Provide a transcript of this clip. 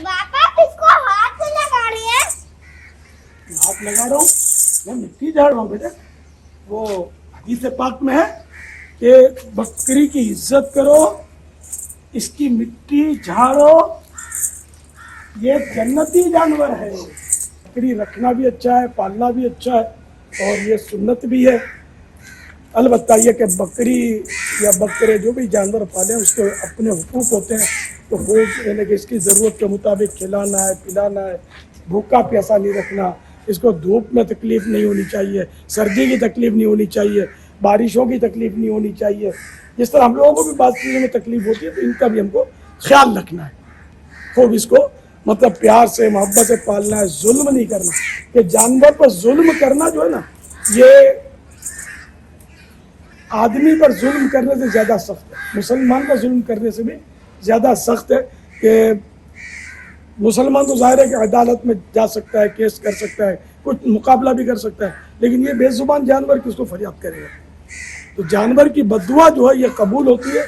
पापा इसको हाथ से लगा रही है। हाथ लगा रहा हूँ, मैं मिट्टी झाड़ रहा हूँ बेटा। वो हदीस पाक में है कि बकरी की इज्जत करो, इसकी मिट्टी झाड़ो, ये जन्नती जानवर है। बकरी रखना भी अच्छा है, पालना भी अच्छा है और ये सुन्नत भी है। अलबत्ता ये कि बकरी या बकरे जो भी जानवर पाले उसके अपने हुकूक होते हैं, तो हुकूक यानी कि इसकी ज़रूरत के मुताबिक खिलाना है, पिलाना है, भूखा प्यासा नहीं रखना, इसको धूप में तकलीफ़ नहीं होनी चाहिए, सर्दी की तकलीफ़ नहीं होनी चाहिए, बारिशों की तकलीफ़ नहीं होनी चाहिए। जिस तरह हम लोगों को भी बात चीज़ों में तकलीफ़ होती है तो इनका भी हमको ख्याल रखना है। खूब इसको मतलब प्यार से मोहब्बत से पालना है, जुल्म नहीं करना। कि जानवर पर जुल्म करना जो है ना, ये आदमी पर जुल्म करने से ज़्यादा सख्त है, मुसलमान पर जुल्म करने से भी ज़्यादा सख्त है। कि मुसलमान तो ज़ाहिर है कि अदालत में जा सकता है, केस कर सकता है, कुछ मुकाबला भी कर सकता है, लेकिन ये बेज़ुबान जानवर किसको फरियाद करेगा। तो जानवर की बद्दुआ जो है ये कबूल होती है